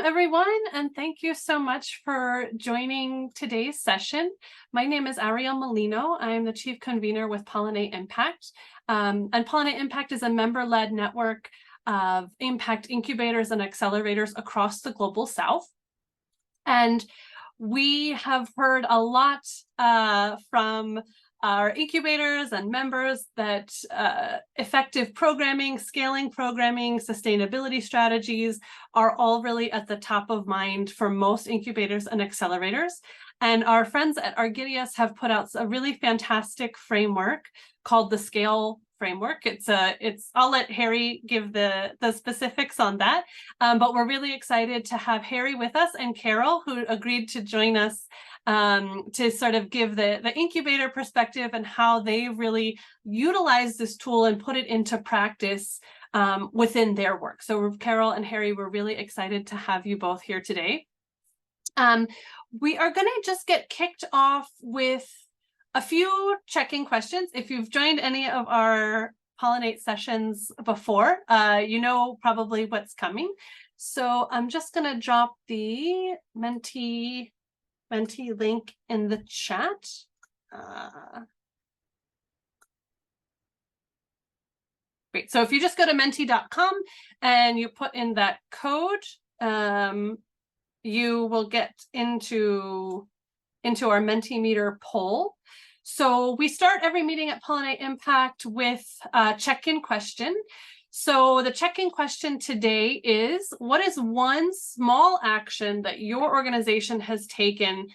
everyone, and thank you so much for joining today's session. My name is Ariel Molino. I'm the Chief Convener with Pollinate Impact. And Pollinate Impact is a member-led network of impact incubators and accelerators across the Global South. And we have heard a lot from our incubators and members that effective programming, scaling programming, sustainability strategies are all really at the top of mind for most incubators and accelerators. And our friends at Argidius have put out a really fantastic framework called the Scale Framework. I'll let Harry give the specifics on that, but we're really excited to have Harry with us and Carol, who agreed to join us to sort of give the incubator perspective and how they really utilize this tool and put it into practice within their work. So Carol and Harry, we're really excited to have you both here today. We are going to just get kicked off with a few check-in questions. If you've joined any of our Pollinate sessions before, you know probably what's coming. So I'm just going to drop the Mentee link in the chat. Great. So if you just go to mentee.com and you put in that code, you will get into our Mentimeter poll. So we start every meeting at Pollinate Impact with a check-in question. So the check-in question today is, what is one small action that your organization has taken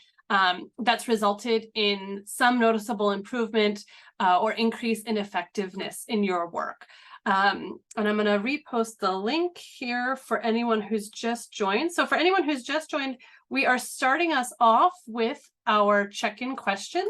that's resulted in some noticeable improvement or increase in effectiveness in your work? And I'm going to repost the link here for anyone who's just joined. So for anyone who's just joined, we are starting us off with our check-in question.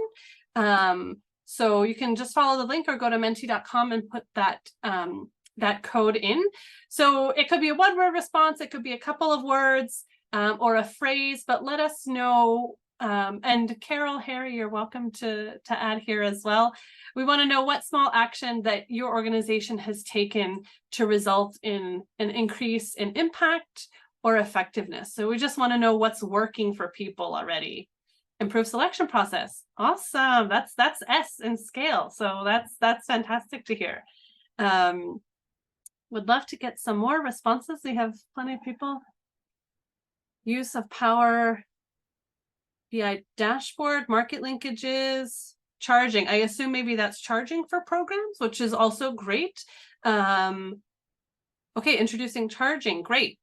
So you can just follow the link or go to mentee.com and put that code in. So it could be a one-word response, it could be a couple of words or a phrase, but let us know. And Carol, Harry, you're welcome to add here as well. We want to know what small action that your organization has taken to result in an increase in impact or effectiveness. So we just want to know what's working for people already. Improve selection process. Awesome. That's S in scale. So that's fantastic to hear. Would love to get some more responses. We have plenty of people. Use of Power BI dashboard, market linkages, charging. I assume maybe that's charging for programs, which is also great. Okay, introducing charging. Great.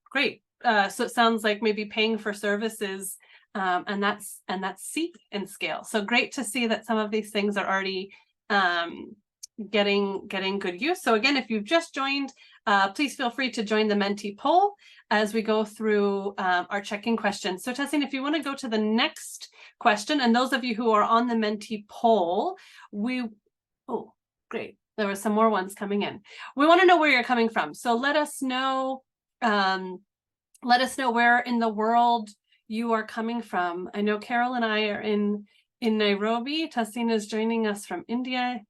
So it sounds like maybe paying for services, and that's C in scale. So great to see that some of these things are already getting good use. So again, if you've just joined, please feel free to join the Mentee poll as we go through our check-in questions. So Tessin, if you want to go to the next question, and those of you who are on the Mentee poll, oh, great. There were some more ones coming in. We want to know where you're coming from. So let us know where in the world you are coming from. I know Carol and I are in Nairobi. Tessin is joining us from India.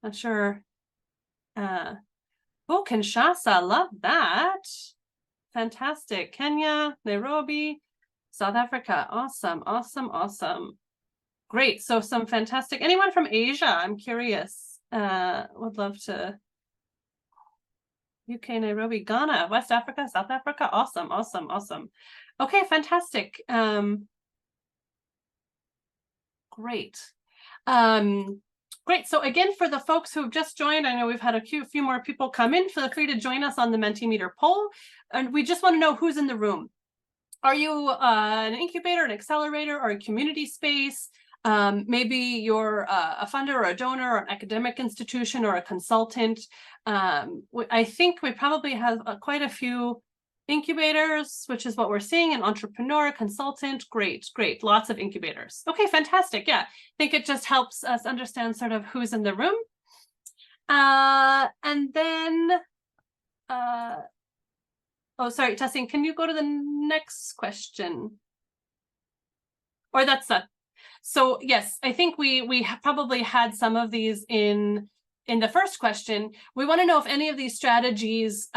Not sure. Oh, Kinshasa, love that. Fantastic. Kenya, Nairobi, South Africa. Awesome. Great. So some fantastic. Anyone from Asia? I'm curious. Would love to. UK, Nairobi, Ghana, West Africa, South Africa. Awesome. Okay, fantastic. Great. Great. So again, for the folks who have just joined, I know we've had a few more people come in. Feel free to join us on the Mentimeter poll. And we just want to know who's in the room. Are you an incubator, an accelerator, or a community space? Maybe you're a funder or a donor or an academic institution or a consultant. I think we probably have quite a few incubators, which is what we're seeing, an entrepreneur, consultant. Great. Lots of incubators. Okay, fantastic. Yeah, I think it just helps us understand sort of who's in the room. And then, oh, sorry, Tessin, can you go to the next question? Or that's that. So yes, I think we probably had some of these in the first question. We want to know if any of these strategies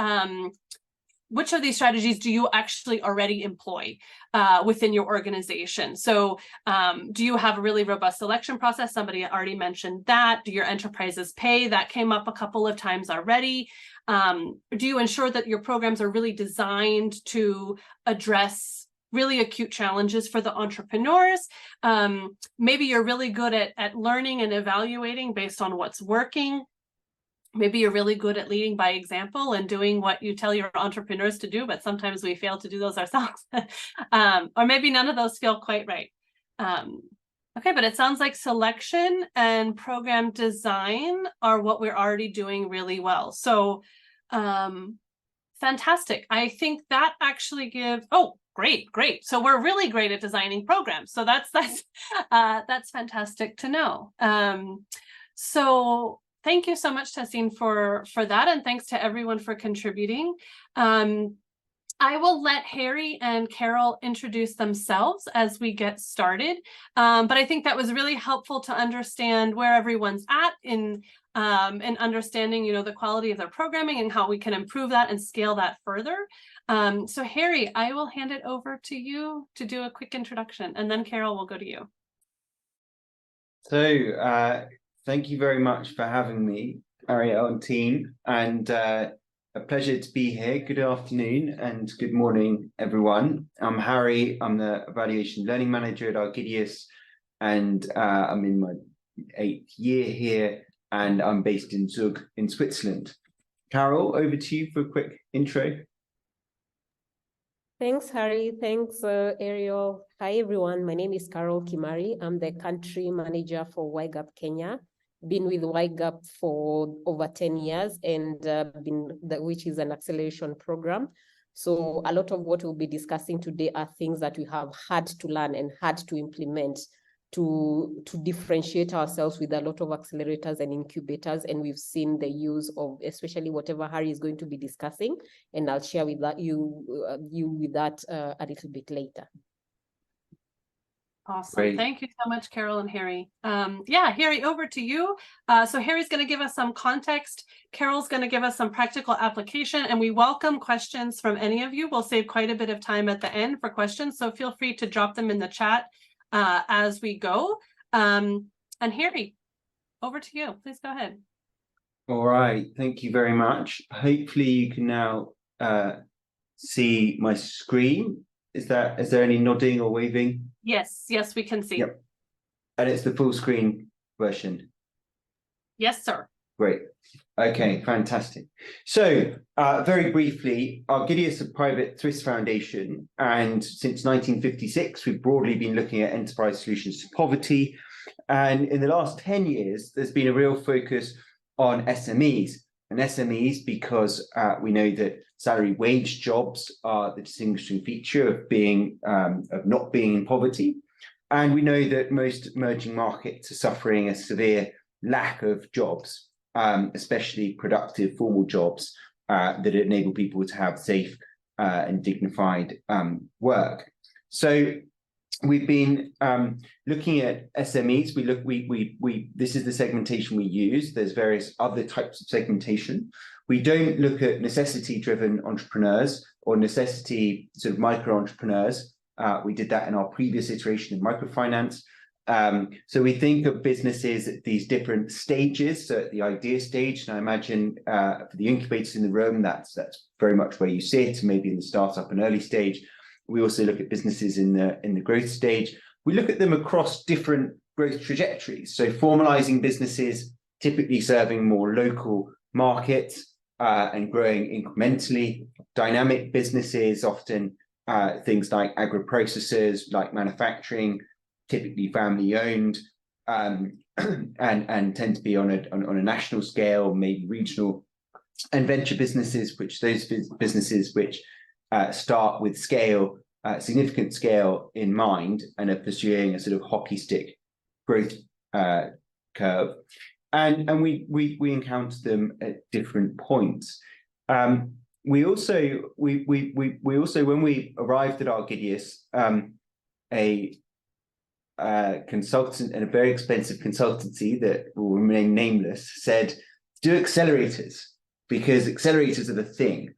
which of these strategies do you actually already employ within your organization? So do you have a really robust selection process? Somebody already mentioned that. Do your enterprises pay? That came up a couple of times already. Do you ensure that your programs are really designed to address really acute challenges for the entrepreneurs? Maybe you're really good at learning and evaluating based on what's working. Maybe you're really good at leading by example and doing what you tell your entrepreneurs to do, but sometimes we fail to do those ourselves. Or maybe none of those feel quite right. Okay, but it sounds like selection and program design are what we're already doing really well. So fantastic. I think that actually gives, oh, great. So we're really great at designing programs. So that's fantastic to know. So thank you so much, Tassine, for that, and thanks to everyone for contributing. I will let Harry and Carol introduce themselves as we get started, but I think that was really helpful to understand where everyone's at in understanding, the quality of their programming and how we can improve that and scale that further. So Harry, I will hand it over to you to do a quick introduction, and then Carol will go to you. So thank you very much for having me, Ariel and team, and a pleasure to be here. Good afternoon and good morning, everyone. I'm Harry. I'm the Evaluation Learning Manager at Argidius, and I'm in my 8th year here, and I'm based in Zug in Switzerland. Carol, over to you for a quick intro. Thanks, Harry. Thanks, Ariel. Hi, everyone. My name is Carol Kimari. I'm the country manager for YGAP Kenya. Been with YGAP for over 10 years, and which is an acceleration program. So a lot of what we'll be discussing today are things that we have had to learn and had to implement to differentiate ourselves with a lot of accelerators and incubators. And we've seen the use of especially whatever Harry is going to be discussing, and I'll share with you with that a little bit later. Awesome. Great. Thank you so much, Carol and Harry. Yeah, Harry, over to you. So Harry's going to give us some context. Carol's going to give us some practical application, and we welcome questions from any of you. We'll save quite a bit of time at the end for questions, so feel free to drop them in the chat as we go. And Harry, over to you. Please go ahead. All right. Thank you very much. Hopefully you can now see my screen. Is there any nodding or waving? Yes, we can see. Yep. And it's the full screen version. Yes, sir. Great. Okay, fantastic. So very briefly, Argidius is a private Swiss foundation, and since 1956, we've broadly been looking at enterprise solutions to poverty. And in the last 10 years, there's been a real focus on SMEs. And SMEs because we know that salary wage jobs are the distinguishing feature of not being in poverty. And we know that most emerging markets are suffering a severe lack of jobs, especially productive formal jobs that enable people to have safe and dignified work. So we've been looking at SMEs. This is the segmentation we use. There's various other types of segmentation. We don't look at necessity-driven entrepreneurs or necessity sort of micro-entrepreneurs. We did that in our previous iteration of microfinance. So we think of businesses at these different stages. So at the idea stage, and I imagine for the incubators in the room, that's very much where you sit, maybe in the startup and early stage. We also look at businesses in the growth stage. We look at them across different growth trajectories. So formalizing businesses, typically serving more local markets and growing incrementally. Dynamic businesses, often things like agro-processors, like manufacturing, typically family owned, and tend to be on a national scale, maybe regional. And venture businesses, businesses which start with scale, significant scale in mind, and are pursuing a sort of hockey stick growth curve, and we encounter them at different points. We also when we arrived at Argidius, a consultant and a very expensive consultancy that will remain nameless said, do accelerators, because accelerators are the thing.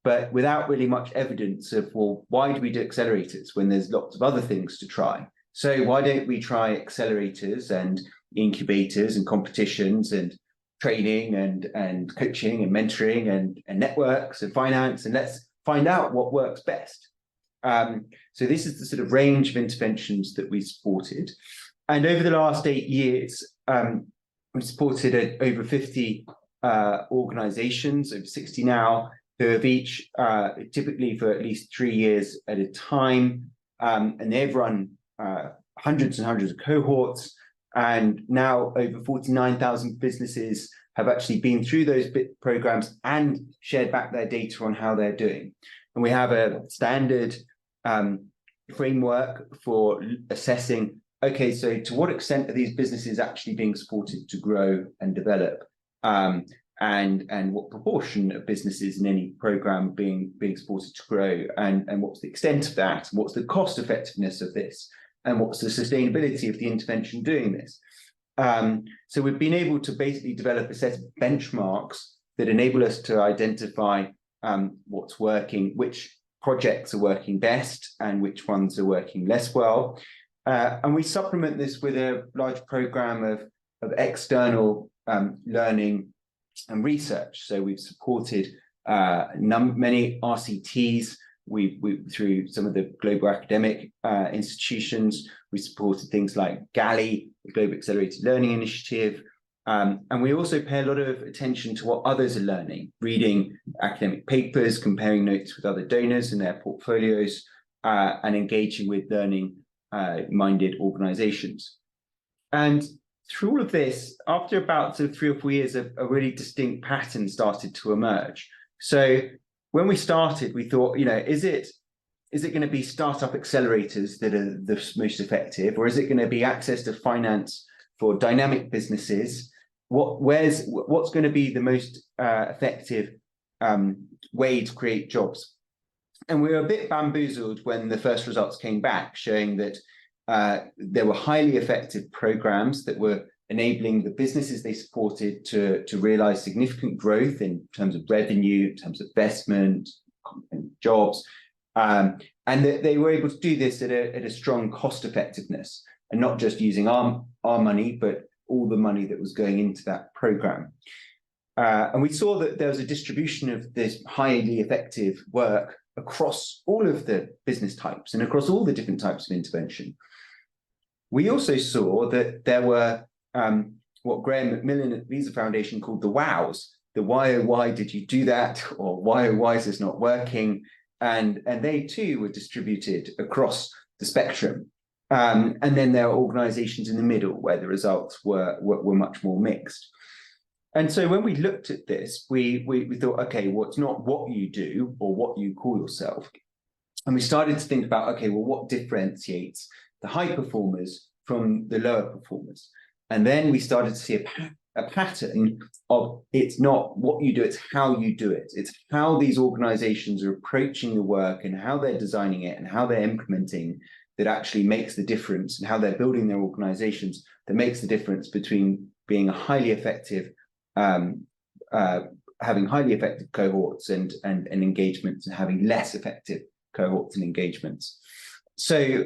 but without really much evidence of, well, why do we do accelerators when there's lots of other things to try? So why don't we try accelerators and incubators and competitions and training and coaching and mentoring and networks and finance, and let's find out what works best. So this is the sort of range of interventions that we supported. And over the last 8 years, we've supported over 50 organizations, over 60 now, who have each typically for at least 3 years at a time. And they've run hundreds and hundreds of cohorts. And now over 49,000 businesses have actually been through those programs and shared back their data on how they're doing. And we have a standard framework for assessing, okay, so to what extent are these businesses actually being supported to grow and develop? And what proportion of businesses in any program being supported to grow, and what's the extent of that, and what's the cost effectiveness of this, and what's the sustainability of the intervention doing this. So we've been able to basically develop a set of benchmarks that enable us to identify what's working, which projects are working best and which ones are working less well. And we supplement this with a large program of external learning and research. So we've supported many RCTs. We through some of the global academic institutions. We supported things like GALI, the Global Accelerated Learning Initiative. And we also pay a lot of attention to what others are learning, reading academic papers, comparing notes with other donors in their portfolios, and engaging with learning-minded organizations. And through all of this, after about sort of 3 or 4 years, a really distinct pattern started to emerge. So when we started, we thought, is it going to be startup accelerators that are the most effective, or is it going to be access to finance for dynamic businesses? What's going to be the most effective way to create jobs? And we were a bit bamboozled when the first results came back, showing that there were highly effective programs that were enabling the businesses they supported to realize significant growth in terms of revenue, in terms of investment, and jobs, and that they were able to do this at a strong cost effectiveness, and not just using our money, but all the money that was going into that program. And we saw that there was a distribution of this highly effective work across all of the business types and across all the different types of intervention. We also saw that there were what Graham Macmillan at the ESOs Foundation called the wows, the why did you do that, or why is this not working? And they too were distributed across the spectrum. And then there are organizations in the middle where the results were much more mixed. And so when we looked at this, we thought, okay, well, it's not what you do or what you call yourself. And we started to think about, okay, well, what differentiates the high performers from the lower performers? And then we started to see a pattern of, it's not what you do, it's how you do it. It's how these organizations are approaching the work and how they're designing it and how they're implementing that actually makes the difference, and how they're building their organizations that makes the difference between being a highly effective, having highly effective cohorts and engagements, and having less effective cohorts and engagements. So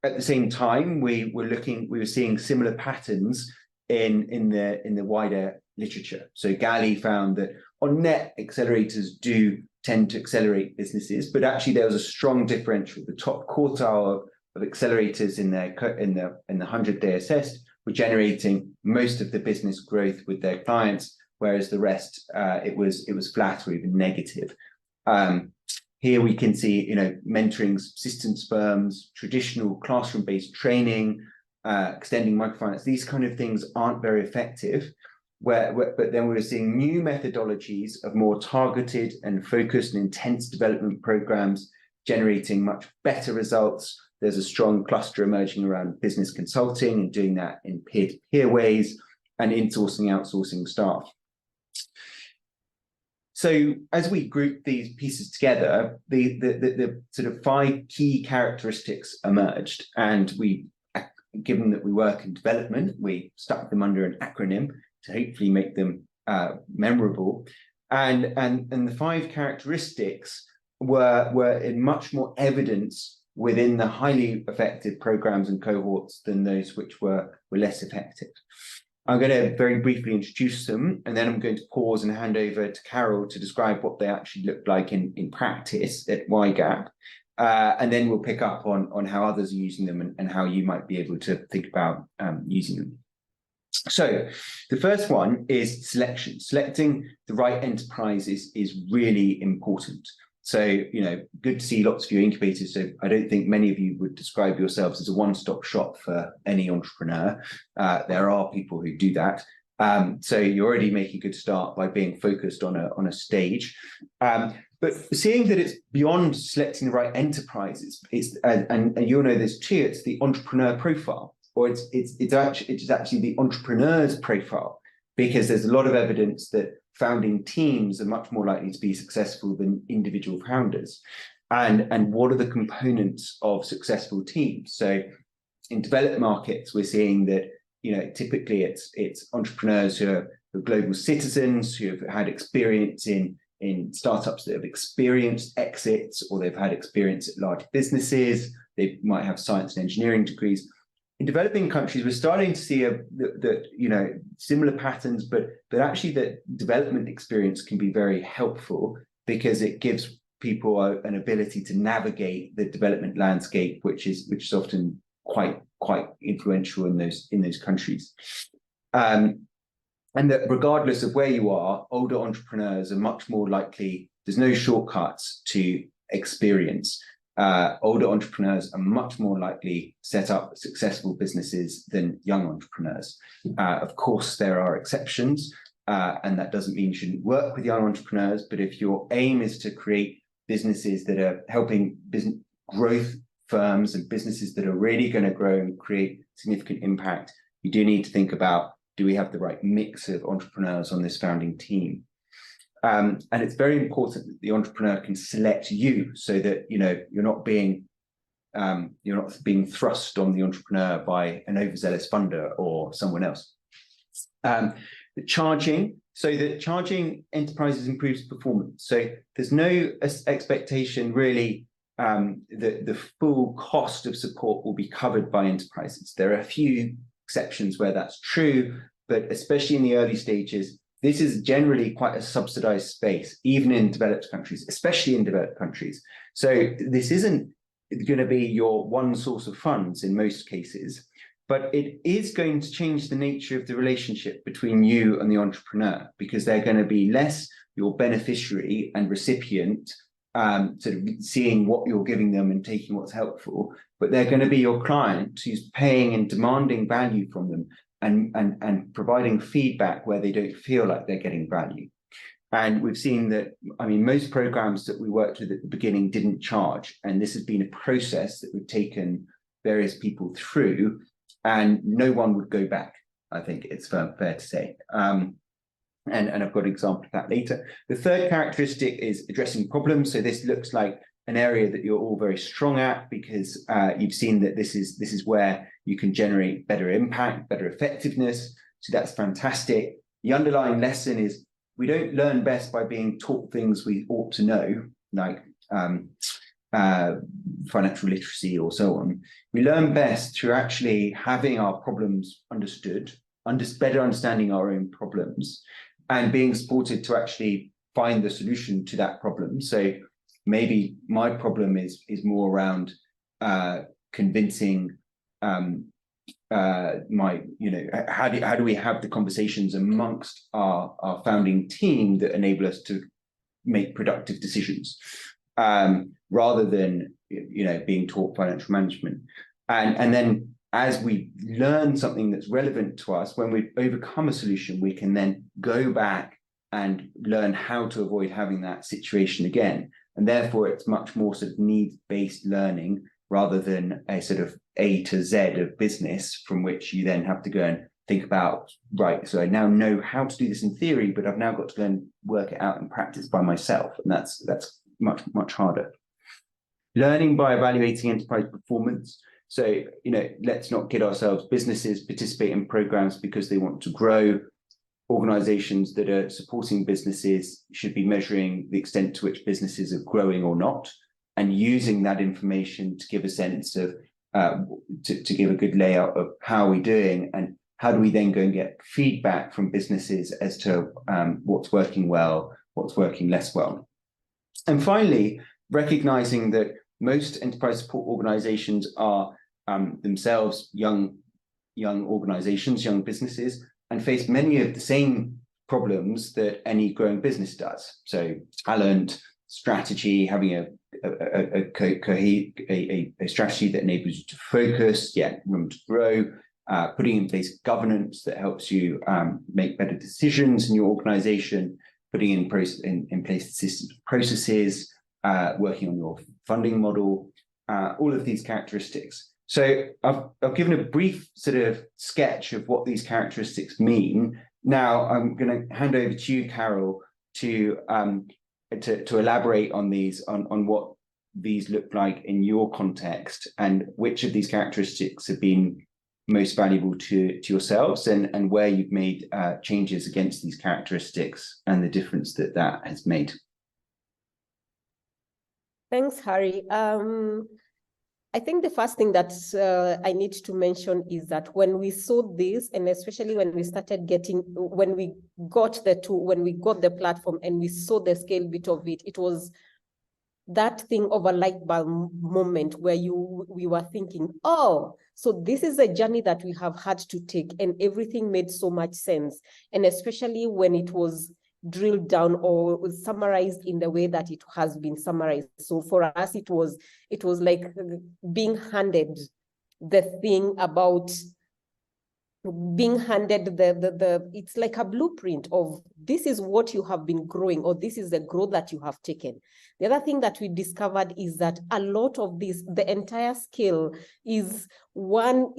at the same time, we were seeing similar patterns in the wider literature. So GALI found that on net, accelerators do tend to accelerate businesses, but actually there was a strong differential. The top quartile of accelerators in the 100 they assessed were generating most of the business growth with their clients, whereas the rest it was flat or even negative. Here we can see, mentoring systems firms, traditional classroom-based training, extending microfinance. These kind of things aren't very effective. But then we're seeing new methodologies of more targeted and focused and intense development programs generating much better results. There's a strong cluster emerging around business consulting and doing that in peer-to-peer ways, and insourcing, outsourcing staff. So as we group these pieces together, the sort of 5 key characteristics emerged, and given that we work in development, we stuck them under an acronym to hopefully make them memorable. And the 5 characteristics were in much more evidence within the highly effective programs and cohorts than those which were less effective. I'm going to very briefly introduce them, and then I'm going to pause and hand over to Carol to describe what they actually look like in practice at YGAP. And then we'll pick up on how others are using them and how you might be able to think about using them. So the first one is selection. Selecting the right enterprises is really important. So, you know, good to see lots of your incubators. So I don't think many of you would describe yourselves as a one-stop shop for any entrepreneur. There are people who do that. So you're already making a good start by being focused on a stage. But seeing that it's beyond selecting the right enterprises, and you'll know this too, it's the entrepreneur profile, or it's actually the entrepreneur's profile, because there's a lot of evidence that founding teams are much more likely to be successful than individual founders. And what are the components of successful teams? So in developed markets, we're seeing that, you know, typically it's entrepreneurs who are global citizens, who have had experience in startups that have experienced exits, or they've had experience at large businesses. They might have science and engineering degrees. In developing countries, we're starting to see similar patterns, but actually that development experience can be very helpful, because it gives people an ability to navigate the development landscape, which is often quite influential in those countries. And that regardless of where you are, older entrepreneurs are much more likely. There's no shortcuts to experience. Older entrepreneurs are much more likely to set up successful businesses than young entrepreneurs. Of course, there are exceptions, and that doesn't mean you shouldn't work with young entrepreneurs. But if your aim is to create businesses that are helping business growth firms and businesses that are really going to grow and create significant impact, you do need to think about, do we have the right mix of entrepreneurs on this founding team? And it's very important that the entrepreneur can select you, so that, you know, you're not being thrust on the entrepreneur by an overzealous funder or someone else. The charging enterprises improves performance. So there's no expectation really that the full cost of support will be covered by enterprises. There are a few exceptions where that's true, but especially in the early stages, this is generally quite a subsidized space, even in developed countries, especially in developed countries. So this isn't going to be your one source of funds in most cases, but it is going to change the nature of the relationship between you and the entrepreneur, because they're going to be less your beneficiary and recipient, sort of seeing what you're giving them and taking what's helpful, but they're going to be your client who's paying and demanding value from them, and providing feedback where they don't feel like they're getting value. And we've seen that, I mean, most programs that we worked with at the beginning didn't charge. And this has been a process that we've taken various people through, and no one would go back, I think it's fair to say. And I've got an example of that later. The third characteristic is addressing problems. So this looks like an area that you're all very strong at, because you've seen that this is where you can generate better impact, better effectiveness. So that's fantastic. The underlying lesson is, we don't learn best by being taught things we ought to know, like financial literacy or so on. We learn best through actually having our problems understood, better understanding our own problems, and being supported to actually find the solution to that problem. So maybe my problem is more around convincing how do we have the conversations amongst our founding team that enable us to make productive decisions, rather than being taught financial management. And then as we learn something that's relevant to us, when we've overcome a solution, we can then go back and learn how to avoid having that situation again. And therefore, it's much more sort of needs-based learning, rather than a sort of A to Z of business from which you then have to go and think about, right, so I now know how to do this in theory, but I've now got to go and work it out in practice by myself. And that's much, much harder. Learning by evaluating enterprise performance. So, let's not kid ourselves. Businesses participate in programs because they want to grow. organizations that are supporting businesses should be measuring the extent to which businesses are growing or not, and using that information to give a sense of, to give a good layout of how we're doing, and how do we then go and get feedback from businesses as to what's working well, what's working less well. And finally, recognizing that most enterprise support organizations are themselves young organizations, young businesses, and face many of the same problems that any growing business does. So talent, strategy, having a strategy that enables you to focus, room to grow, putting in place governance that helps you make better decisions in your organization, putting in place systems and processes, working on your funding model, all of these characteristics. So I've given a brief sort of sketch of what these characteristics mean. Now I'm going to hand over to you, Carol, to elaborate on these, on what these look like in your context, and which of these characteristics have been most valuable to yourselves, and where you've made changes against these characteristics and the difference that has made. Thanks, Harry. I think the first thing that I need to mention is that when we saw this, and especially when we started when we got the tool, when we got the platform and we saw the scale bit of it, it was that thing of a light bulb moment where we were thinking, oh, so this is a journey that we have had to take, and everything made so much sense. And especially when it was drilled down or summarized in the way that it has been summarized. So for us, it was like being handed the thing about being handed it's like a blueprint of this is what you have been growing, or this is the growth that you have taken. The other thing that we discovered is that a lot of this, the entire scale is one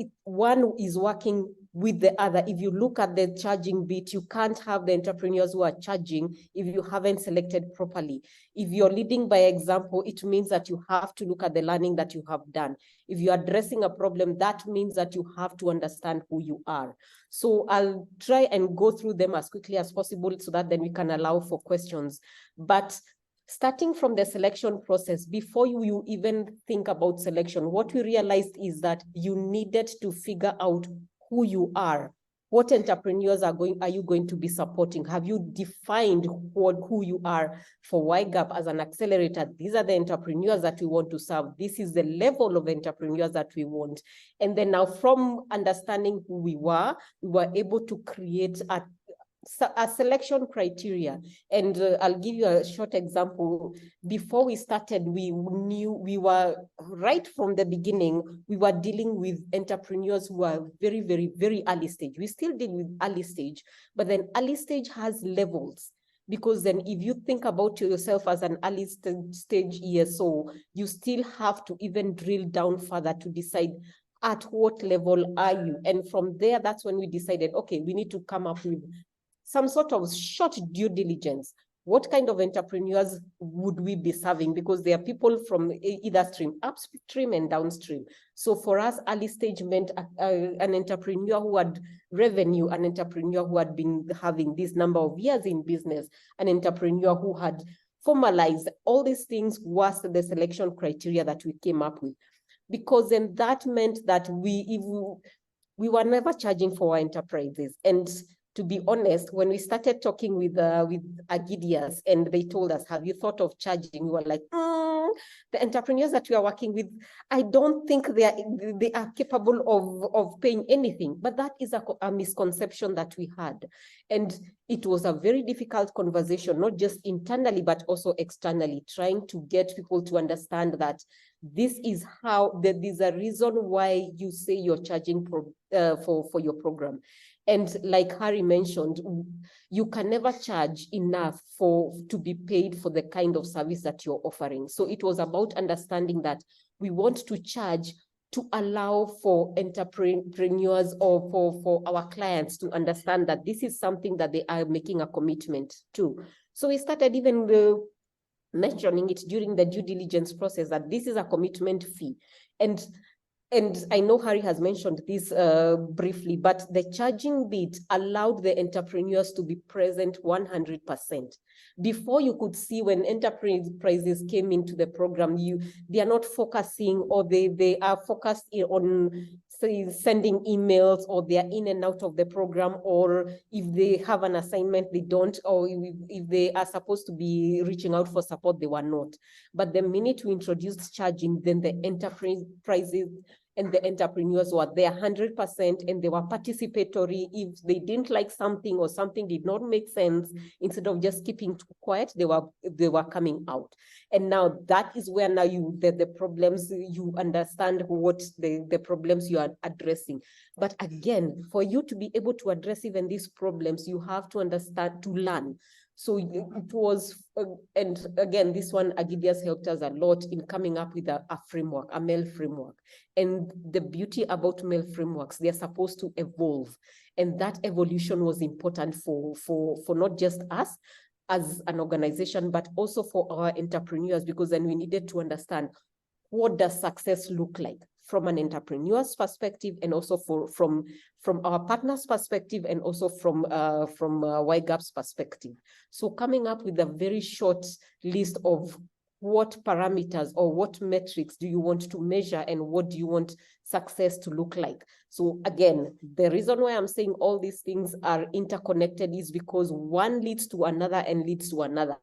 is working with the other. If you look at the charging bit, you can't have the entrepreneurs who are charging if you haven't selected properly. If you're leading by example, it means that you have to look at the learning that you have done. If you're addressing a problem, that means that you have to understand who you are. So I'll try and go through them as quickly as possible so that then we can allow for questions. But starting from the selection process, before you even think about selection, what we realized is that you needed to figure out who you are. What entrepreneurs are you going to be supporting? Have you defined who you are? For YGAP as an accelerator, these are the entrepreneurs that we want to serve. This is the level of entrepreneurs that we want. And then now, from understanding who we were able to create a selection criteria. And I'll give you a short example. Before we started, we knew we were right from the beginning, we were dealing with entrepreneurs who are very, very, very early stage. We still deal with early stage, but then early stage has levels. Because then if you think about yourself as an early stage ESO, you still have to even drill down further to decide at what level are you. And from there, that's when we decided, okay, we need to come up with some sort of short due diligence. What kind of entrepreneurs would we be serving? Because there are people from either stream, upstream and downstream. So for us, early stage meant an entrepreneur who had revenue, an entrepreneur who had been having this number of years in business, an entrepreneur who had formalized. All these things was the selection criteria that we came up with. Because then that meant that we were never charging for our enterprises. And to be honest, when we started talking with Argidius and they told us, have you thought of charging? We were like, the entrepreneurs that we are working with, I don't think they are capable of paying anything. But that is a misconception that we had. And it was a very difficult conversation, not just internally, but also externally, trying to get people to understand that this is how, there's a reason why you say you're charging for your program. And like Harry mentioned, you can never charge enough to be paid for the kind of service that you're offering. So it was about understanding that we want to charge to allow for entrepreneurs or for our clients to understand that this is something that they are making a commitment to. So we started even mentioning it during the due diligence process that this is a commitment fee. And and I know Harry has mentioned this briefly, but the charging bit allowed the entrepreneurs to be present 100%. Before, you could see when enterprises came into the program, they are not focusing, or they are focused on, say, sending emails, or they are in and out of the program, or if they have an assignment, they don't, or if they are supposed to be reaching out for support, they were not. But the minute we introduced charging, then the enterprises and the entrepreneurs were there 100%, and they were participatory. If they didn't like something, or something did not make sense, instead of just keeping quiet, they were coming out. And now that is where now the problems, you understand what the problems you are addressing. But again, for you to be able to address even these problems, you have to understand, to learn. So it was, and again, this one, Argidius helped us a lot in coming up with a framework, a MEL framework. And the beauty about MEL frameworks, they're supposed to evolve. And that evolution was important for not just us as an organization, but also for our entrepreneurs, because then we needed to understand, what does success look like from an entrepreneur's perspective, and also from our partners' perspective, and also from YGAP's perspective. So coming up with a very short list of what parameters or what metrics do you want to measure, and what do you want success to look like. So again, the reason why I'm saying all these things are interconnected is because one leads to another and leads to another.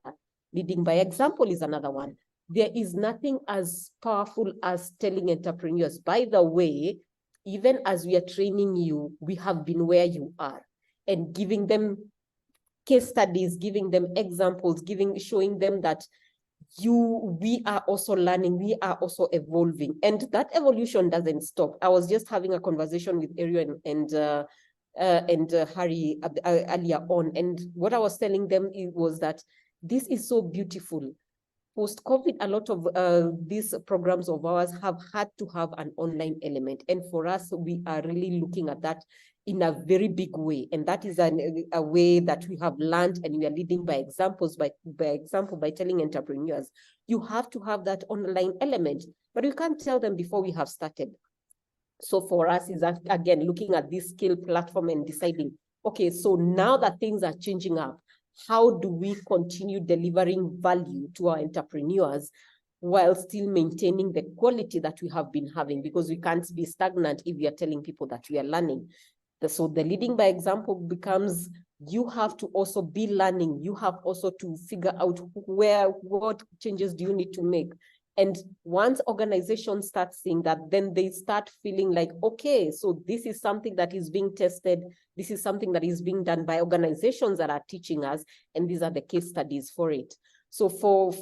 Leading by example is another one. There is nothing as powerful as telling entrepreneurs, by the way, even as we are training you, we have been where you are, and giving them case studies, giving them examples, showing them that we are also learning, we are also evolving, and that evolution doesn't stop. I was just having a conversation with Ariel and Harry earlier on, and what I was telling them was that this is so beautiful. Post-COVID, a lot of these programs of ours have had to have an online element. And for us, we are really looking at that in a very big way. And that is a way that we have learned, and we are leading by examples, by telling entrepreneurs, you have to have that online element, but you can't tell them before we have started. So for us is that, again, looking at this skill platform and deciding, okay, so now that things are changing up, how do we continue delivering value to our entrepreneurs while still maintaining the quality that we have been having? Because we can't be stagnant if we are telling people that we are learning. So the leading by example becomes, you have to also be learning. You have also to figure out what changes do you need to make. And once organizations start seeing that, then they start feeling like, okay, so this is something that is being tested. This is something that is being done by organizations that are teaching us, and these are the case studies for it. So for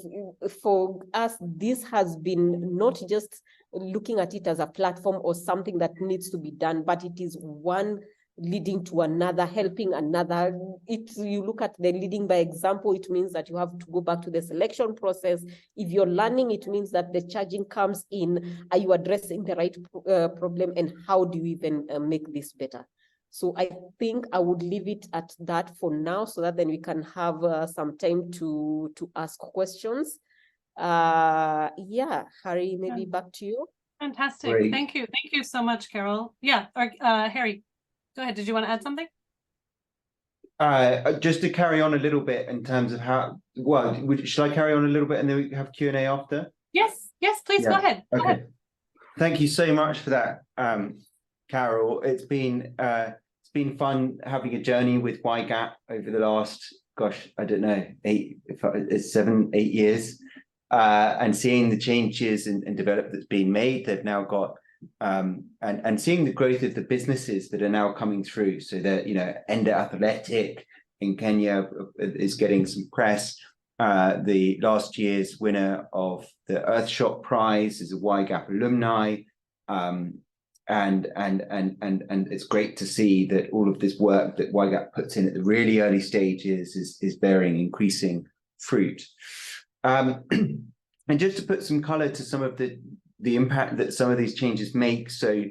us, this has been not just looking at it as a platform or something that needs to be done, but it is one leading to another, helping another. You look at the leading by example, it means that you have to go back to the selection process. If you're learning, it means that the charging comes in. Are you addressing the right problem, and how do you even make this better? So I think I would leave it at that for now, so that then we can have some time to ask questions. Yeah, Harry, maybe back to you. Fantastic. Great. Thank you. Thank you so much, Carol. Yeah, Harry, go ahead. Did you want to add something? Just to carry on a little bit in terms of how, well, should I carry on a little bit and then we have Q&A after? Yes, please, go ahead. Go ahead. Thank you so much for that, Carol. It's been fun having a journey with YGAP over the last, gosh, I don't know, 7, 8 years, and seeing the changes and development that's been made. They've now got and seeing the growth of the businesses that are now coming through. So that, Ender Athletic in Kenya is getting some press. The last year's winner of the Earthshot Prize is a YGAP alumni. And it's great to see that all of this work that YGAP puts in at the really early stages is bearing increasing fruit. And just to put some color to some of the impact that some of these changes make. So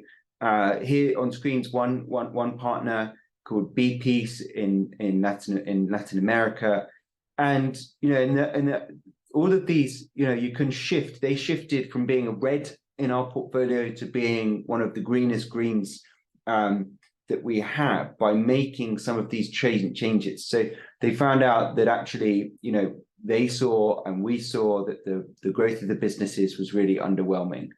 here on screens, one partner called B-Piece in Latin America, and all of these, you can shift. They shifted from being a red in our portfolio to being one of the greenest greens that we have by making some of these changes. So they found out that actually, they saw and we saw that the growth of the businesses was really underwhelming.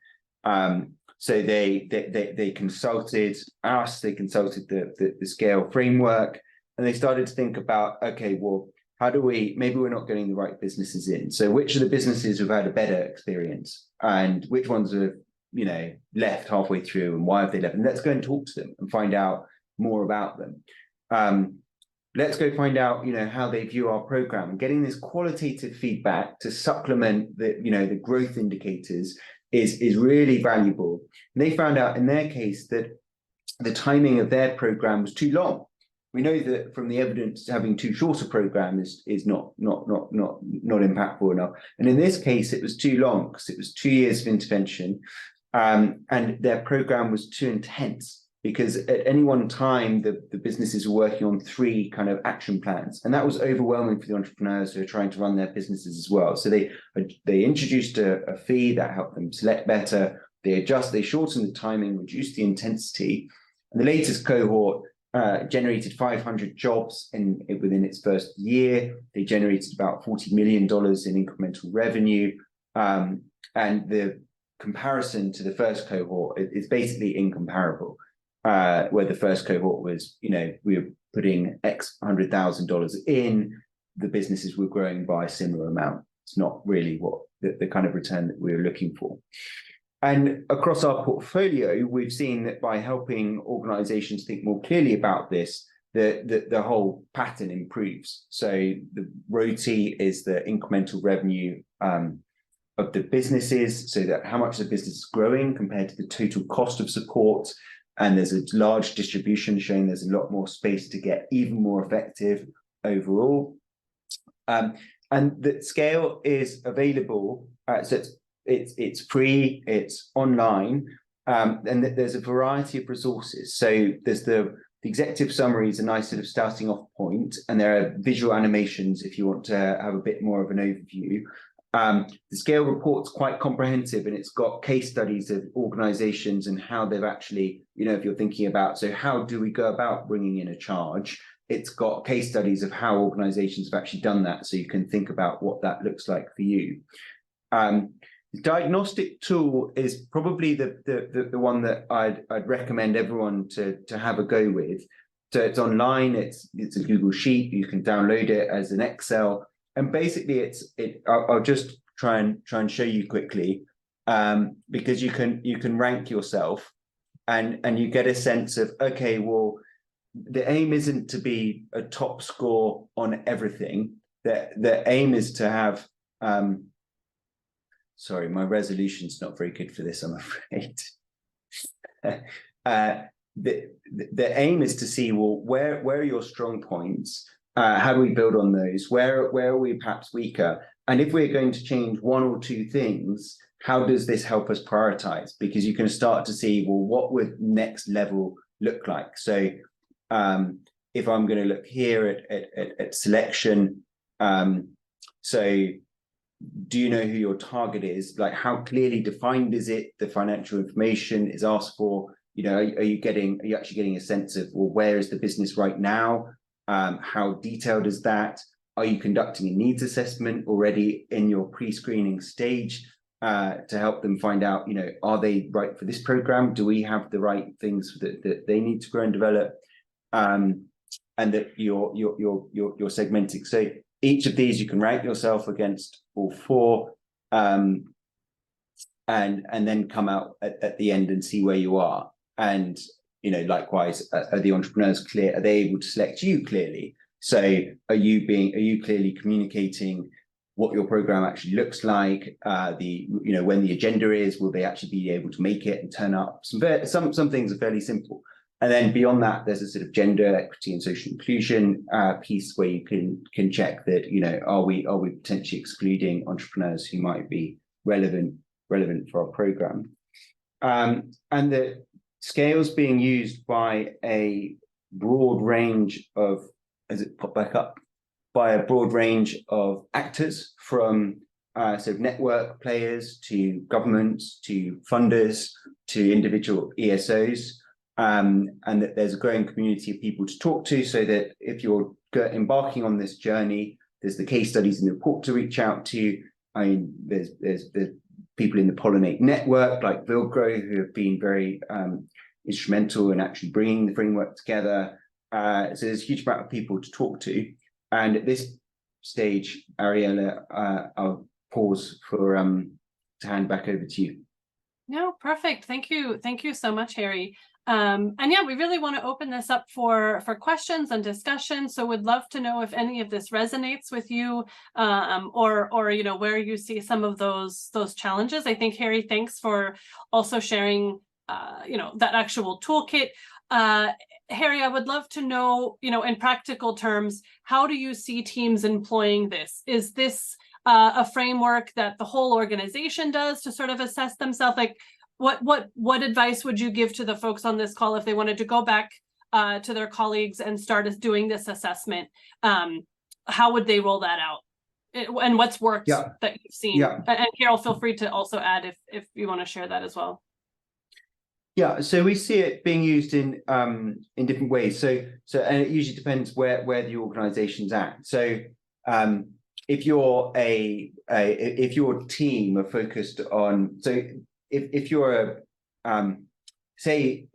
So they consulted us, they consulted the scale framework, and they started to think about, okay, well, how do maybe we're not getting the right businesses in. So which of the businesses have had a better experience and which ones have, left halfway through, and why have they left? And let's go and talk to them and find out more about them. Let's go find out, how they view our program, and getting this qualitative feedback to supplement the growth indicators is really valuable. And they found out in their case that the timing of their program was too long. We know that from the evidence, having too short a program is not impactful enough. And in this case, it was too long because it was 2 years of intervention, and their program was too intense because at any one time, the businesses were working on 3 kind of action plans, and that was overwhelming for the entrepreneurs who are trying to run their businesses as well. So they introduced a fee that helped them select better. They shortened the timing, reduced the intensity, and the latest cohort generated 500 jobs within its first year. They generated about $40 million in incremental revenue, and the comparison to the first cohort is basically incomparable. Where the first cohort was, we were putting X $100,000 in, the businesses were growing by a similar amount. It's not really what the kind of return that we were looking for. And across our portfolio, we've seen that by helping organizations think more clearly about this, the whole pattern improves. So the ROTE is the incremental revenue of the businesses, so that how much the business is growing compared to the total cost of support. And there's a large distribution showing there's a lot more space to get even more effective overall. And the scale is available, so it's free, it's online, and there's a variety of resources. So there's the executive summary is a nice sort of starting off point, and there are visual animations if you want to have a bit more of an overview. The scale report's quite comprehensive, and it's got case studies of organizations and how they've actually, if you're thinking about, so how do we go about bringing in a charge? It's got case studies of how organizations have actually done that, so you can think about what that looks like for you. The diagnostic tool is probably the one that I'd recommend everyone to have a go with. So it's online, it's a Google Sheet, you can download it as an Excel. And basically, I'll just try and show you quickly, because you can rank yourself, and you get a sense of, okay, well, the aim isn't to be a top score on everything. The aim is to have. Sorry, my resolution's not very good for this, I'm afraid. The aim is to see, well, where are your strong points? How do we build on those? Where are we perhaps weaker? And if we're going to change 1 or 2 things, how does this help us prioritize? Because you can start to see, well, what would next level look like? So if I'm going to look here at selection, so do you know who your target is? Like, how clearly defined is it? The financial information is asked for. Are you actually getting a sense of, well, where is the business right now? How detailed is that? Are you conducting a needs assessment already in your pre-screening stage to help them find out, are they right for this program? Do we have the right things that they need to grow and develop? And that you're segmenting. So each of these you can rank yourself against all 4, and then come out at the end and see where you are. And likewise, are the entrepreneurs clear? Are they able to select you clearly? So are you clearly communicating what your program actually looks like? When the agenda is, will they actually be able to make it and turn up? Some things are fairly simple. And then beyond that, there's a sort of gender equity and social inclusion piece where you can check that, are we potentially excluding entrepreneurs who might be relevant for our program? And the scales being used by a broad range of, as it popped back up, by a broad range of actors, from sort of network players to governments, to funders, to individual ESOs, and that there's a growing community of people to talk to, so that if you're embarking on this journey, there's the case studies in the report to reach out to. I mean, there's people in the Pollinate network like Vilgro who have been very instrumental in actually bringing the framework together. So there's a huge amount of people to talk to. And at this stage, Ariella, I'll pause for to hand back over to you. No, perfect. Thank you. Thank you so much, Harry. And yeah, we really want to open this up for questions and discussion. So would love to know if any of this resonates with you, or you know, where you see some of those challenges. I think, Harry, thanks for also sharing you know, that actual toolkit. Harry, I would love to know, you know, in practical terms, how do you see teams employing this? Is this a framework that the whole organization does to sort of assess themselves? Like, what advice would you give to the folks on this call if they wanted to go back to their colleagues and start doing this assessment? How would they roll that out? And what's worked that you've seen? And Carol, feel free to also add if you want to share that as well. Yeah, so we see it being used in different ways. So and it usually depends where the organization's at. So if your team are focused on, so if you're say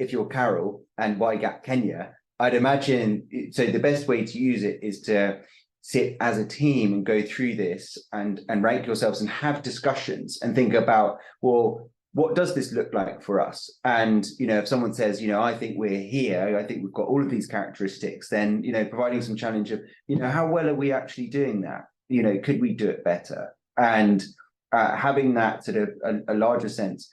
if you're Carol and YGAP Kenya, I'd imagine, so the best way to use it is to sit as a team and go through this and rank yourselves and have discussions and think about, well, what does this look like for us? And, you know, if someone says, you know, I think we're here, I think we've got all of these characteristics, then, you know, providing some challenge of, you know, how well are we actually doing that? You know, could we do it better? And having that sort of a larger sense.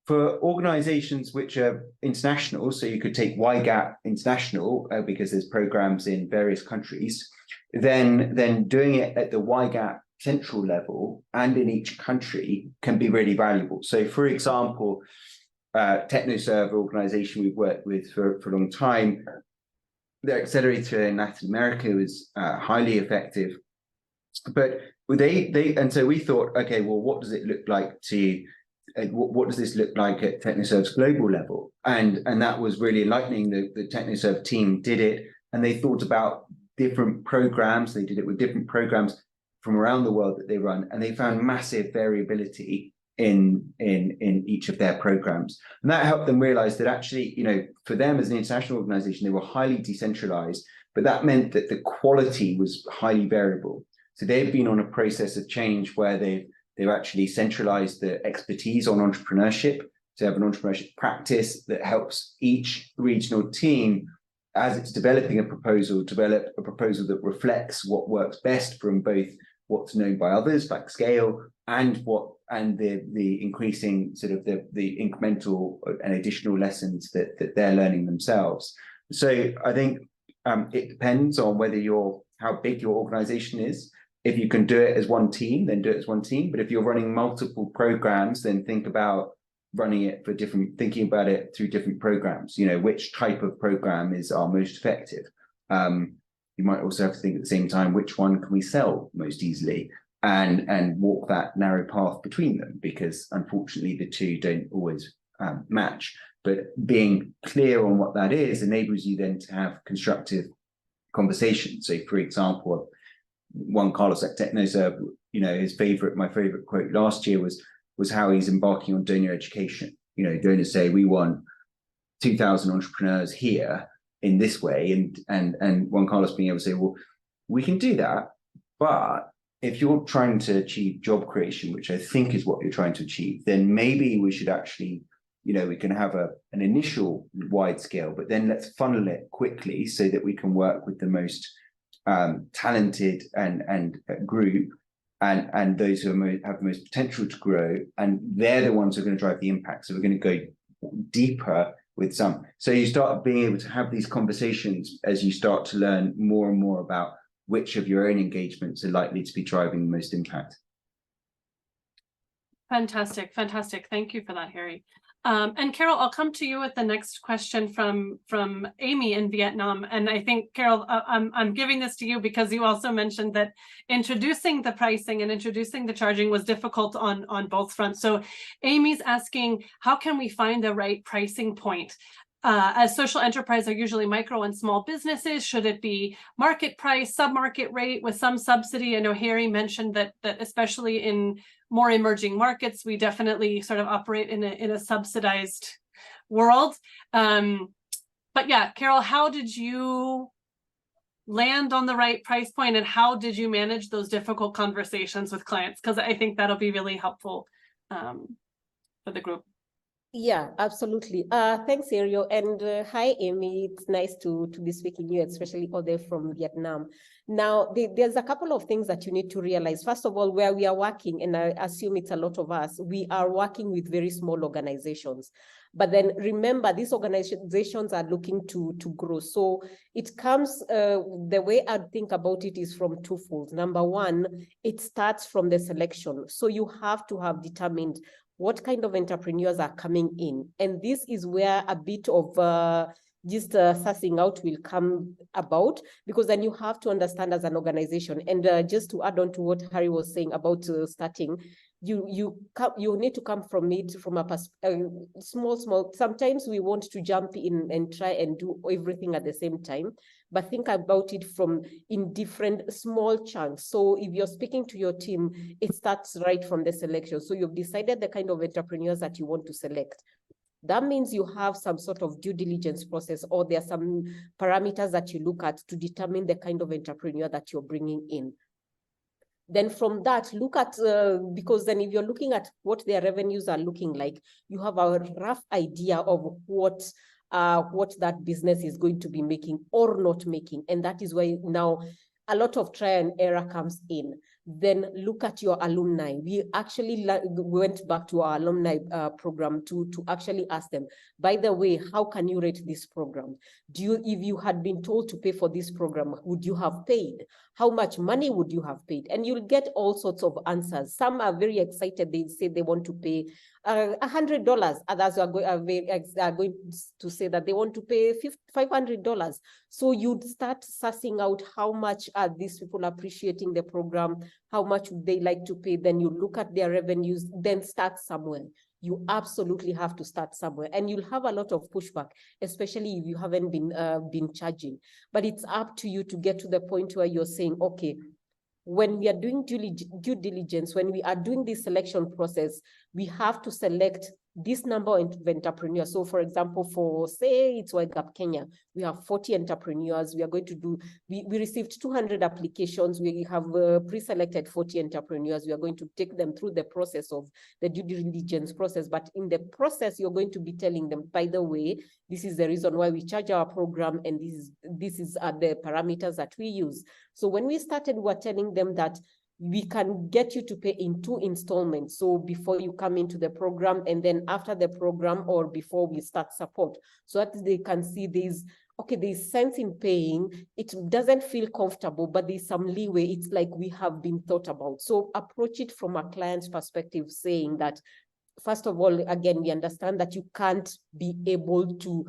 For organizations which are international, so you could take YGAP International, because there's programs in various countries, then doing it at the YGAP central level and in each country can be really valuable. So, for example, TechnoServe organization we've worked with for a long time, their accelerator in Latin America was highly effective. But and so we thought, okay, well, what does it look like to what does this look like at TechnoServe's global level? And that was really enlightening. The TechnoServe team did it, and they thought about different programs. They did it with different programs from around the world that they run, and they found massive variability in each of their programs. And that helped them realize that actually, you know, for them as an international organization, they were highly decentralized, but that meant that the quality was highly variable. So they've been on a process of change where they've actually centralized the expertise on entrepreneurship to have an entrepreneurship practice that helps each regional team, as it's developing a proposal, develop a proposal that reflects what works best from both what's known by others, like scale, and the increasing sort of the incremental and additional lessons that they're learning themselves. So I think it depends on how big your organization is. If you can do it as one team, then do it as one team. But if you're running multiple programs, then think about thinking about it through different programs. You know, which type of program is our most effective? You might also have to think at the same time, which one can we sell most easily, and walk that narrow path between them, because unfortunately the two don't always match. But being clear on what that is enables you then to have constructive conversations. So, for example, Juan Carlos at TechnoServe, you know, my favorite quote last year was how he's embarking on donor education. You know, donors say, we want 2,000 entrepreneurs here in this way, and Juan Carlos being able to say, well, we can do that, but if you're trying to achieve job creation, which I think is what you're trying to achieve, then maybe we should actually, you know, we can have an initial wide scale, but then let's funnel it quickly so that we can work with the most talented and group and those who have the most potential to grow, and they're the ones who are going to drive the impact. So we're going to go deeper with some. So you start being able to have these conversations as you start to learn more and more about which of your own engagements are likely to be driving the most impact. Fantastic, fantastic. Thank you for that, Harry. And Carol, I'll come to you with the next question from Amy in Vietnam. And I think, Carol, I'm giving this to you because you also mentioned that introducing the pricing and introducing the charging was difficult on both fronts. So Amy's asking, how can we find the right pricing point? As social enterprise are usually micro and small businesses, should it be market price, sub-market rate with some subsidy? I know Harry mentioned that especially in more emerging markets, we definitely sort of operate in a subsidized world. But yeah, Carol, how did you land on the right price point, and how did you manage those difficult conversations with clients? Because I think that'll be really helpful for the group. Yeah, absolutely. Thanks, Ariel. And hi, Amy. It's nice to be speaking to you, especially all the way from Vietnam. Now, there's a couple of things that you need to realize. First of all, where we are working, and I assume it's a lot of us, we are working with very small organizations. But then remember, these organizations are looking to grow. So it comes, the way I think about it is from twofold. Number one, it starts from the selection. So you have to have determined what kind of entrepreneurs are coming in. And this is where a bit of just sussing out will come about, because then you have to understand as an organization. And just to add on to what Harry was saying about starting, you need to come from it from a small. Sometimes we want to jump in and try and do everything at the same time, but think about it from in different small chunks. So if you're speaking to your team, it starts right from the selection. So you've decided the kind of entrepreneurs that you want to select. That means you have some sort of due diligence process, or there are some parameters that you look at to determine the kind of entrepreneur that you're bringing in. Then from that, look at, because then if you're looking at what their revenues are looking like, you have a rough idea of what that business is going to be making or not making. And that is why now a lot of trial and error comes in. Then look at your alumni. We actually went back to our alumni program to actually ask them, by the way, how can you rate this program? If you had been told to pay for this program, would you have paid? How much money would you have paid? And you'll get all sorts of answers. Some are very excited. They say they want to pay $100. Others are going to say that they want to pay $500. So you'd start sussing out how much are these people appreciating the program, how much would they like to pay. Then you look at their revenues, then start somewhere. You absolutely have to start somewhere, and you'll have a lot of pushback, especially if you haven't been charging. But it's up to you to get to the point where you're saying, okay, when we are doing due diligence, when we are doing this selection process, we have to select this number of entrepreneurs. So for example, for say it's YGAP Kenya, we have 40 entrepreneurs. We are going to do, we received 200 applications. We have pre-selected 40 entrepreneurs. We are going to take them through the process of the due diligence process. But in the process, you're going to be telling them, by the way, this is the reason why we charge our program, and this is the parameters that we use. So when we started, we were telling them that we can get you to pay in 2 installments. So before you come into the program, and then after the program, or before we start support, so that they can see there's sense in paying. It doesn't feel comfortable, but there's some leeway. It's like we have been thought about. So approach it from a client's perspective, saying that, first of all, again, we understand that you can't be able to,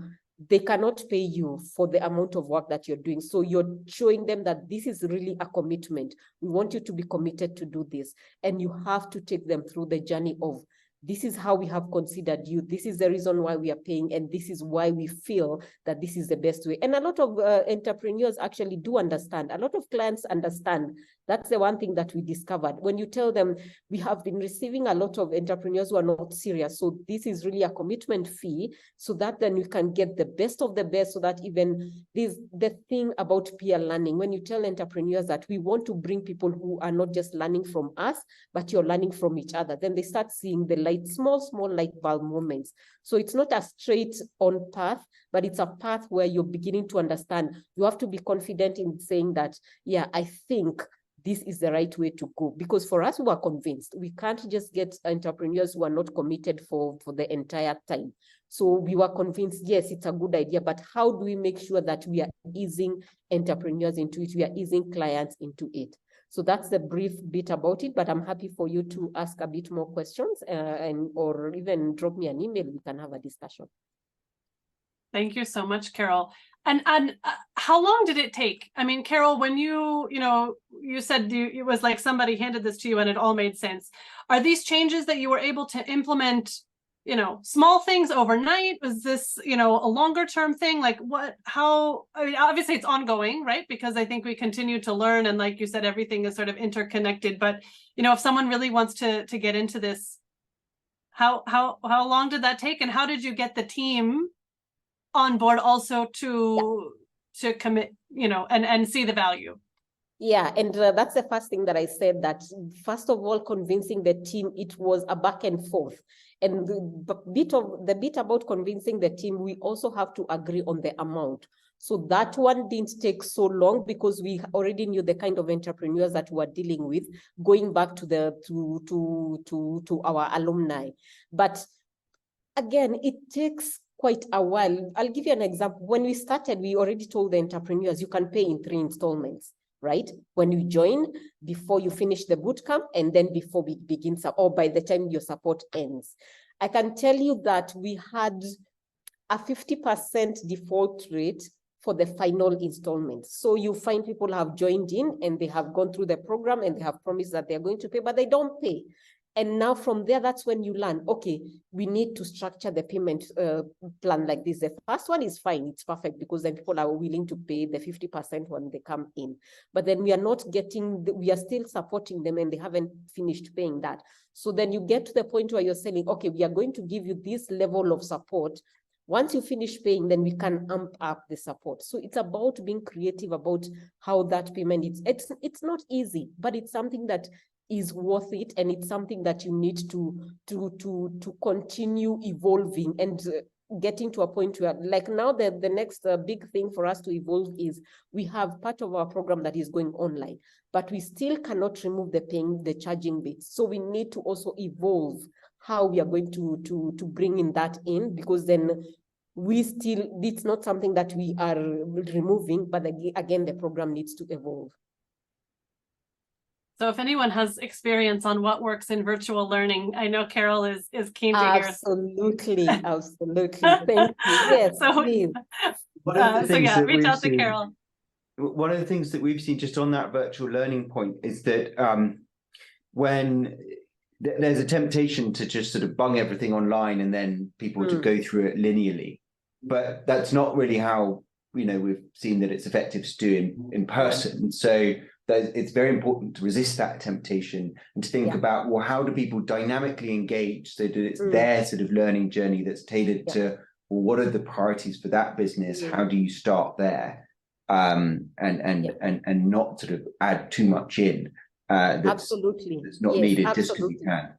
they cannot pay you for the amount of work that you're doing. So you're showing them that this is really a commitment. We want you to be committed to do this. And you have to take them through the journey of, this is how we have considered you. This is the reason why we are paying. And this is why we feel that this is the best way. And a lot of entrepreneurs actually do understand. A lot of clients understand. That's the one thing that we discovered. When you tell them, we have been receiving a lot of entrepreneurs who are not serious. So this is really a commitment fee, so that then you can get the best of the best, so that even this, the thing about peer learning, when you tell entrepreneurs that we want to bring people who are not just learning from us, but you're learning from each other, then they start seeing the light, small light bulb moments. So it's not a straight on path, but it's a path where you're beginning to understand. You have to be confident in saying that, yeah, I think this is the right way to go. Because for us, we are convinced. We can't just get entrepreneurs who are not committed for the entire time. So we were convinced, yes, it's a good idea, but how do we make sure that we are easing entrepreneurs into it? We are easing clients into it. So that's the brief bit about it, but I'm happy for you to ask a bit more questions or even drop me an email. We can have a discussion. Thank you so much, Carol. And how long did it take? I mean, Carol, when you said it was like somebody handed this to you and it all made sense. Are these changes that you were able to implement, small things overnight? Was this, a longer term thing? Like I mean, obviously it's ongoing, right? Because I think we continue to learn. And like you said, everything is sort of interconnected. But, if someone really wants to get into this, how long did that take? And how did you get the team on board also to commit, and see the value? Yeah, and that's the first thing that I said, that first of all, convincing the team, it was a back and forth. And the bit about convincing the team, we also have to agree on the amount. So that one didn't take so long because we already knew the kind of entrepreneurs that we were dealing with, going back to our alumni. But again, it takes quite a while. I'll give you an example. When we started, we already told the entrepreneurs, you can pay in 3 installments, right? When you join, before you finish the bootcamp, and then before we begin, or by the time your support ends. I can tell you that we had a 50% default rate for the final installment. So you find people have joined in and they have gone through the program and they have promised that they're going to pay, but they don't pay. And now from there, that's when you learn, okay, we need to structure the payment plan like this. The first one is fine, it's perfect, because then people are willing to pay the 50% when they come in. But then we are not getting, we are still supporting them and they haven't finished paying that. So then you get to the point where you're saying, okay, we are going to give you this level of support. Once you finish paying, then we can amp up the support. So it's about being creative about how that payment is. It's not easy, but it's something that is worth it, and it's something that you need to continue evolving and getting to a point where, like now, the next big thing for us to evolve is we have part of our program that is going online, but we still cannot remove the charging bits. So we need to also evolve how we are going to bring in that in, because then it's not something that we are removing, but again, the program needs to evolve. So if anyone has experience on what works in virtual learning, I know Carol is keen to hear. Absolutely, absolutely. Thank you. Yes, so, please. Reach out to Carol. One of the things that we've seen just on that virtual learning point is that when there's a temptation to just sort of bung everything online and then people to go through it linearly, but that's not really how we've seen that it's effective to do in person. So it's very important to resist that temptation and to think about, well, how do people dynamically engage so that it's their sort of learning journey that's tailored to, well, what are the priorities for that business? How do you start there? And not sort of add too much in that's not needed just because you can.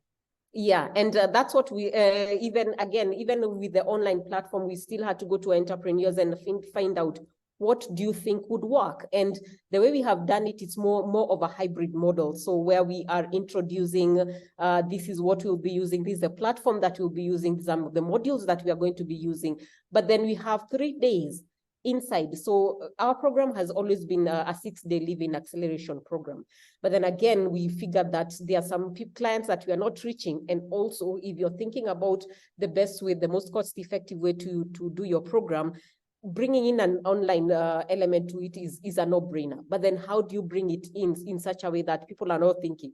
Yeah, and that's what we even with the online platform, we still had to go to entrepreneurs and find out, what do you think would work? And the way we have done it, it's more of a hybrid model. So where we are introducing, this is what we'll be using, this is the platform that we'll be using, some of the modules that we are going to be using. But then we have 3 days inside. So our program has always been a 6-day living acceleration program. But then again, we figured that there are some clients that we are not reaching. And also, if you're thinking about the best way, the most cost-effective way to do your program, bringing in an online element to it is a no-brainer. But then how do you bring it in such a way that people are not thinking,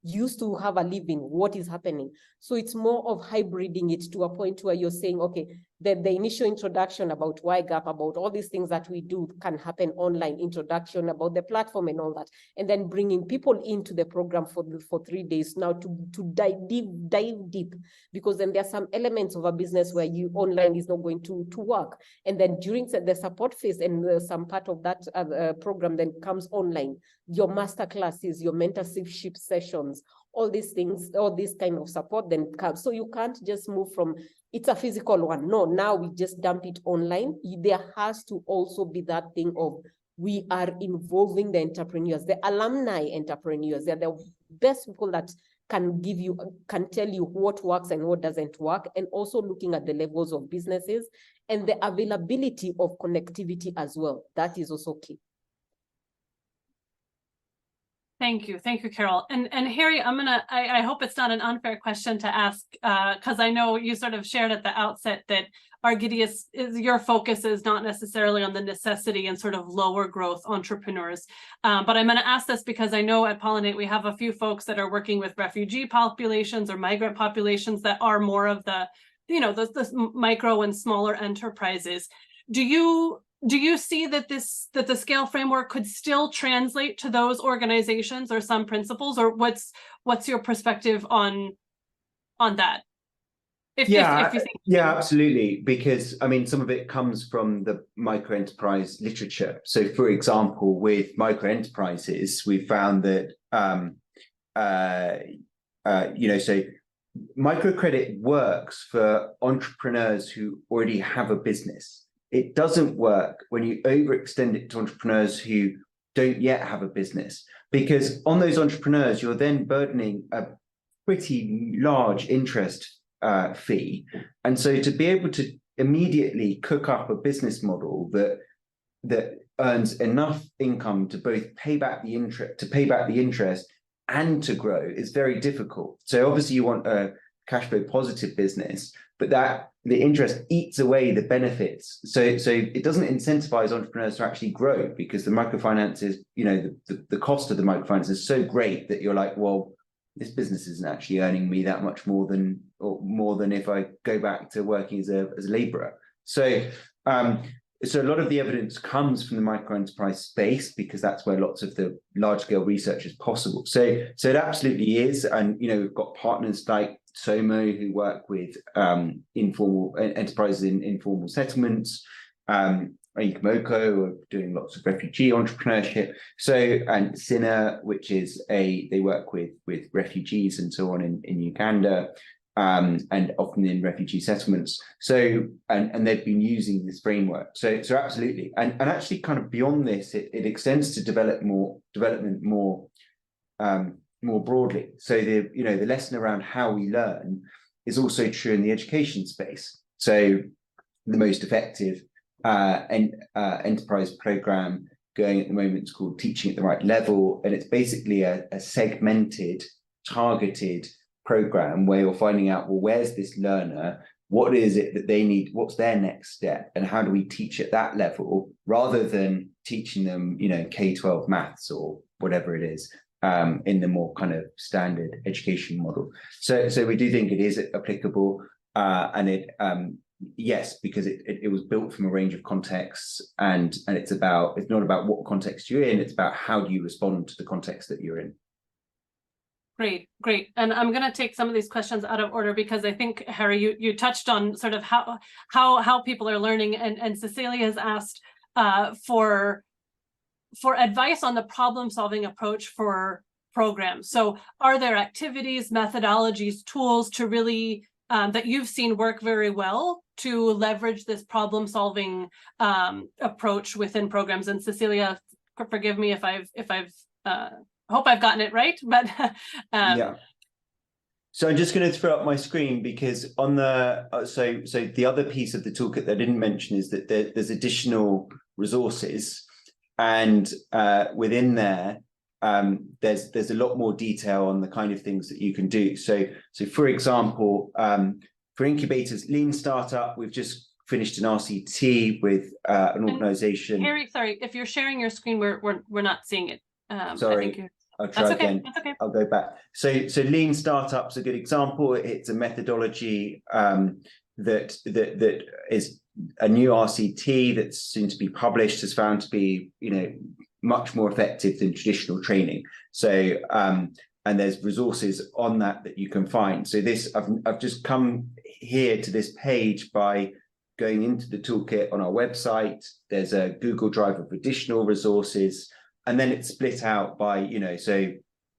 used to have a living, what is happening? So it's more of hybriding it to a point where you're saying, okay, the initial introduction about YGAP, about all these things that we do can happen online, introduction about the platform and all that, and then bringing people into the program for 3 days now to dive deep, because then there are some elements of a business where you online is not going to work. And then during the support phase and some part of that program then comes online, your master classes, your mentorship sessions, all these things, all this kind of support then comes. So you can't just move from, it's a physical one. No, now we just dump it online. There has to also be that thing of, we are involving the entrepreneurs, the alumni entrepreneurs. They're the best people that can tell you what works and what doesn't work, and also looking at the levels of businesses and the availability of connectivity as well. That is also key. Thank you, Carol. And Harry, I hope it's not an unfair question to ask, because I know you sort of shared at the outset that Argidius your focus is not necessarily on the necessity and sort of lower growth entrepreneurs. But I'm going to ask this because I know at Pollinate we have a few folks that are working with refugee populations or migrant populations that are more of the, the micro and smaller enterprises. Do you see that the scale framework could still translate to those organizations or some principles, or what's your perspective on that? If you think absolutely. Because I mean, some of it comes from the micro enterprise literature. So, for example, with micro enterprises, we found that so microcredit works for entrepreneurs who already have a business. It doesn't work when you overextend it to entrepreneurs who don't yet have a business, because on those entrepreneurs, you're then burdening a pretty large interest fee. And so to be able to immediately cook up a business model that earns enough income to both pay back the interest and to grow is very difficult. So obviously you want a cash flow positive business, but that the interest eats away the benefits. So it doesn't incentivize entrepreneurs to actually grow, because the microfinance is, the cost of the microfinance is so great that you're like, well, this business isn't actually earning me that much more than if I go back to working as a laborer. So a lot of the evidence comes from the micro enterprise space, because that's where lots of the large scale research is possible. So it absolutely is. And we've got partners like SOMO who work with informal enterprises in informal settlements, Ikomoko, who are doing lots of refugee entrepreneurship. So, and Sina, which is they work with refugees and so on in Uganda, and often in refugee settlements. So, and they've been using this framework. So absolutely. And actually kind of beyond this, it extends to development more broadly. So the lesson around how we learn is also true in the education space. So the most effective enterprise program going at the moment is called Teaching at the Right Level, and it's basically a segmented, targeted program where you're finding out, well, where's this learner, what is it that they need, what's their next step, and how do we teach at that level, rather than teaching them K-12 maths or whatever it is in the more kind of standard education model. So we do think it is applicable, and it yes, because it was built from a range of contexts, and it's not about what context you're in, it's about how do you respond to the context that you're in. Great. And I'm going to take some of these questions out of order, because I think, Harry, you touched on sort of how people are learning, and Cecilia has asked for advice on the problem-solving approach for programs. So are there activities, methodologies, tools to really that you've seen work very well to leverage this problem-solving approach within programs? And Cecilia, forgive me if I've hope I've gotten it right, but yeah. So I'm just going to throw up my screen, because on the so the other piece of the toolkit that I didn't mention is that there's additional resources, and within there there's a lot more detail on the kind of things that you can do. So for example, for incubators, lean startup, we've just finished an RCT with an organization. Harry, sorry, if you're sharing your screen, we're not seeing it. Sorry, I'll try again. That's okay. I'll go back. So lean startup's a good example. It's a methodology that is a new RCT that's soon to be published, has found to be much more effective than traditional training. So and there's resources on that you can find. So this I've just come here to this page by going into the toolkit on our website. There's a Google Drive of additional resources. And then it's split out by, so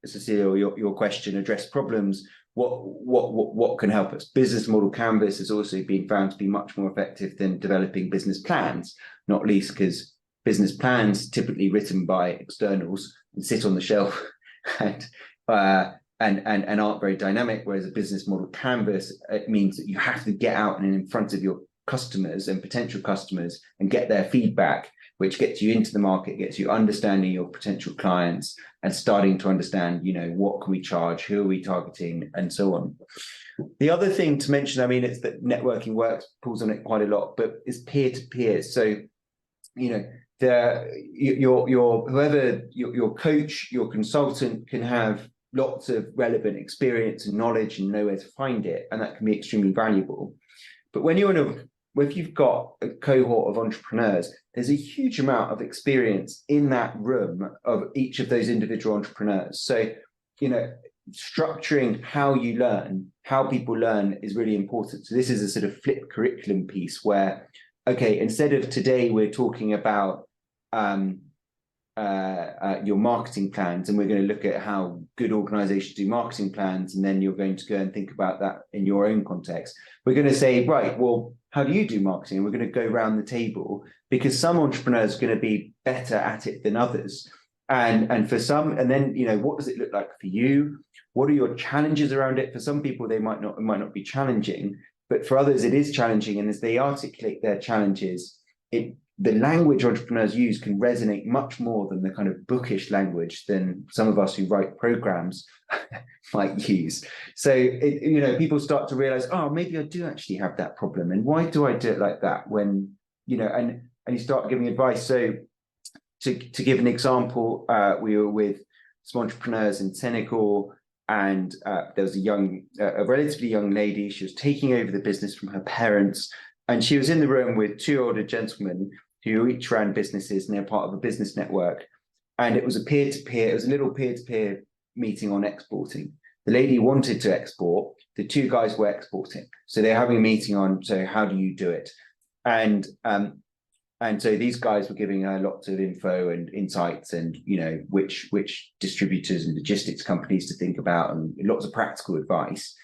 Cecilia, your question, address problems, what can help us? Business model canvas has also been found to be much more effective than developing business plans, not least because business plans typically written by externals and sit on the shelf and aren't very dynamic, whereas a business model canvas, it means that you have to get out and in front of your customers and potential customers and get their feedback. which gets you into the market, gets you understanding your potential clients and starting to understand, what can we charge, who are we targeting, and so on. The other thing to mention, I mean, it's that networking works, pulls on it quite a lot, but it's peer-to-peer. So, your coach, your consultant can have lots of relevant experience and knowledge and know where to find it, and that can be extremely valuable. But if you've got a cohort of entrepreneurs, there's a huge amount of experience in that room of each of those individual entrepreneurs. So, structuring how you learn, how people learn is really important. So this is a sort of flipped curriculum piece where, okay, instead of today, we're talking about your marketing plans, and we're going to look at how good organizations do marketing plans, and then you're going to go and think about that in your own context. We're going to say, right, well, how do you do marketing? And we're going to go around the table, because some entrepreneurs are going to be better at it than others. And for some, and then, what does it look like for you? What are your challenges around it? For some people, it might not be challenging, but for others, it is challenging. And as they articulate their challenges, the language entrepreneurs use can resonate much more than the kind of bookish language than some of us who write programs might use. So, people start to realize, oh, maybe I do actually have that problem. And why do I do it like that? When, and you start giving advice. So to give an example, we were with some entrepreneurs in Senegal, and there was a relatively young lady. She was taking over the business from her parents. And she was in the room with two older gentlemen who each ran businesses, and they're part of a business network. And it was a little peer-to-peer meeting on exporting. The lady wanted to export, the two guys were exporting. So they're having a meeting on, so how do you do it? And so these guys were giving her lots of info and insights, and which distributors and logistics companies to think about, and lots of practical advice.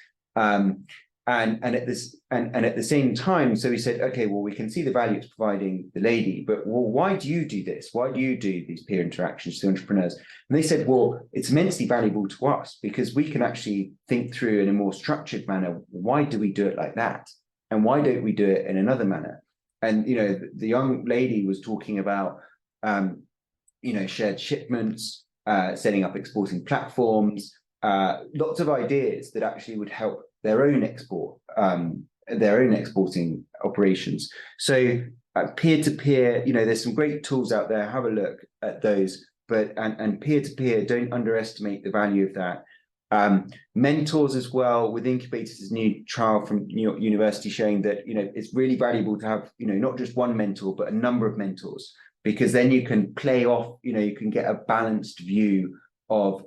And at the same time, so we said, okay, well, we can see the value it's providing the lady, but why do you do this? Why do you do these peer interactions to entrepreneurs? And they said, well, it's immensely valuable to us because we can actually think through in a more structured manner. Why do we do it like that? And why don't we do it in another manner? And, the young lady was talking about, shared shipments, setting up exporting platforms, lots of ideas that actually would help their own exporting operations. So peer-to-peer, there's some great tools out there. Have a look at those. But and peer-to-peer, don't underestimate the value of that. Mentors as well. With incubators, there's a new trial from New York University showing that it's really valuable to have not just one mentor but a number of mentors, because then you can play off. You can get a balanced view of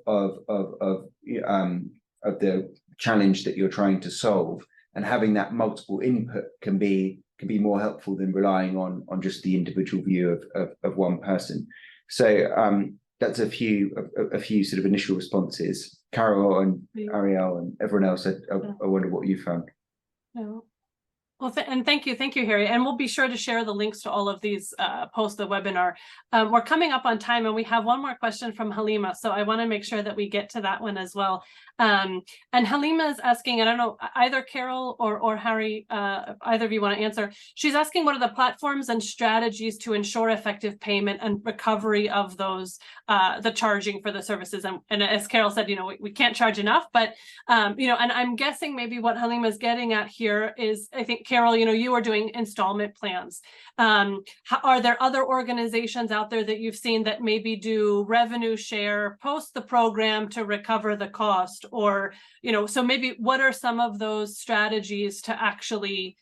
the challenge that you're trying to solve, and having that multiple input can be more helpful than relying on just the individual view of one person. So that's a few sort of initial responses. Carol and Ariel and everyone else, I wonder what you found. No. Well, and thank you, Harry. And we'll be sure to share the links to all of these post the webinar. We're coming up on time, and we have one more question from Halima, so I want to make sure that we get to that one as well. And Halima is asking, I don't know, either Carol or Harry, either of you want to answer. She's asking, what are the platforms and strategies to ensure effective payment and recovery of those, the charging for the services? And as Carol said, we can't charge enough, but and I'm guessing maybe what Halima is getting at here is, I think, Carol, you are doing installment plans. Are there other organizations out there that you've seen that maybe do revenue share post the program to recover the cost? Or, so maybe what are some of those strategies to actually,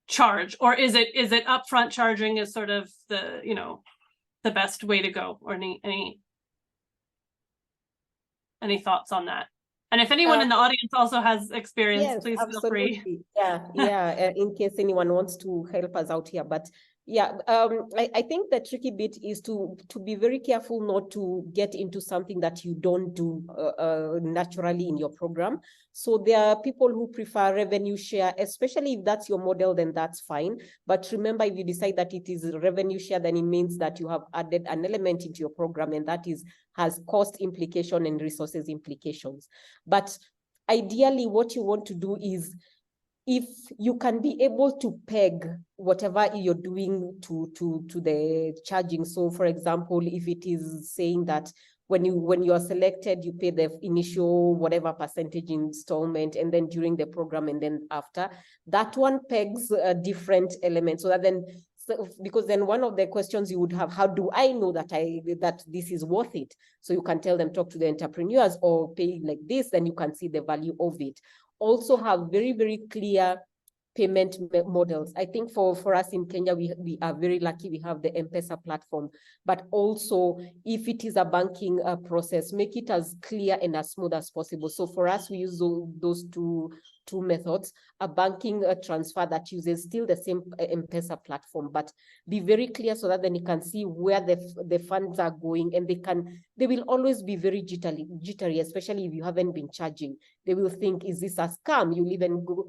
charge? Or is it upfront charging is sort of the, the best way to go? Or any thoughts on that? And if anyone in the audience also has experience, yes, please absolutely. feel free. Yeah. In case anyone wants to help us out here, but yeah, I think the tricky bit is to be very careful not to get into something that you don't do naturally in your program. So there are people who prefer revenue share, especially if that's your model, then that's fine. But remember, if you decide that it is revenue share, then it means that you have added an element into your program, and that has cost implication and resources implications. But ideally, what you want to do is if you can be able to peg whatever you're doing to the charging. So for example, if it is saying that when you are selected, you pay the initial whatever percentage installment, and then during the program, and then after, that one pegs a different element. So that then, because then one of the questions you would have, how do I know that that this is worth it? So you can tell them, talk to the entrepreneurs or pay like this, then you can see the value of it. Also have very, very clear payment models. I think for us in Kenya, we are very lucky. We have the M-Pesa platform, but also if it is a banking process, make it as clear and as smooth as possible. So for us, we use those two methods, a banking transfer that uses still the same M-Pesa platform, but be very clear so that then you can see where the funds are going, and they will always be very jittery, especially if you haven't been charging. They will think, is this a scam? You'll even go.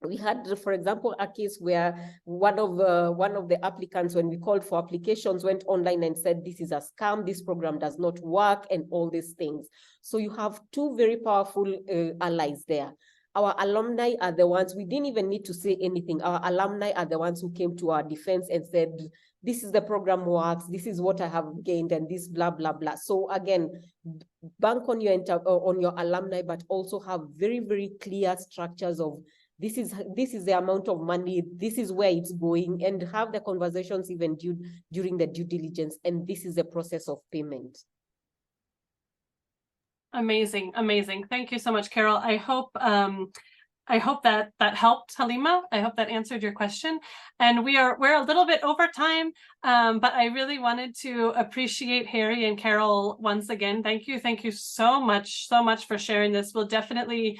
We had, for example, a case where one of the applicants, when we called for applications, went online and said, this is a scam, this program does not work, and all these things. So you have two very powerful allies there. Our alumni are the ones, we didn't even need to say anything. Our alumni are the ones who came to our defense and said, this is the program works, this is what I have gained, and this blah, blah, blah. So again, bank on your alumni, but also have very, very clear structures of, this is the amount of money, this is where it's going, and have the conversations even during the due diligence, and this is the process of payment. Amazing, amazing. Thank you so much, Carol. I hope that helped, Halima. I hope that answered your question. And we're a little bit over time, but I really wanted to appreciate Harry and Carol once again. Thank you so much for sharing this. We'll definitely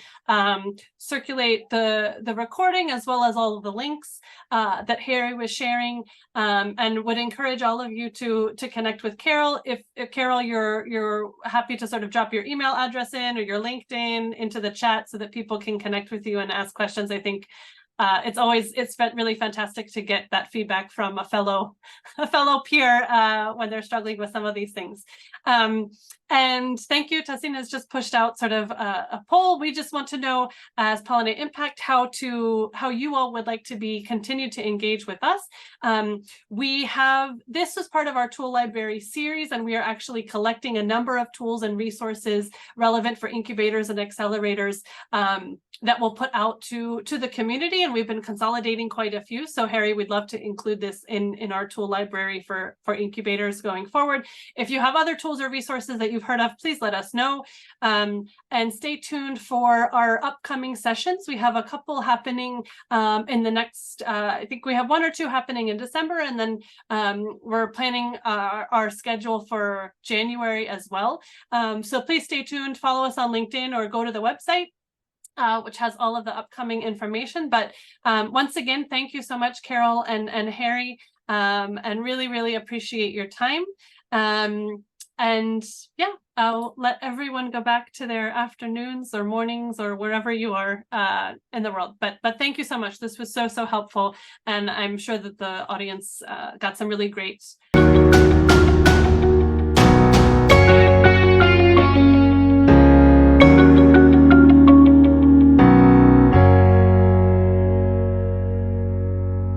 circulate the recording as well as all of the links that Harry was sharing, and would encourage all of you to connect with Carol. If Carol, you're happy to sort of drop your email address in or your LinkedIn into the chat so that people can connect with you and ask questions. I think it's really fantastic to get that feedback from a fellow peer when they're struggling with some of these things. And thank you. Tassina has just pushed out sort of a poll. We just want to know, as Pollinate Impact, how you all would like to continue to engage with us. This is part of our tool library series, and we are actually collecting a number of tools and resources relevant for incubators and accelerators that we'll put out to the community, and we've been consolidating quite a few. So Harry, we'd love to include this in our tool library for incubators going forward. If you have other tools or resources that you've heard of, please let us know, and stay tuned for our upcoming sessions. We have a couple happening in the next, I think we have 1 or 2 happening in December, and then we're planning our schedule for January as well. So please stay tuned, follow us on LinkedIn, or go to the website, which has all of the upcoming information. But once again, thank you so much, Carol and Harry, and really appreciate your time. And yeah, I'll let everyone go back to their afternoons or mornings or wherever you are in the world. But thank you so much. This was so helpful, and I'm sure that the audience got some really great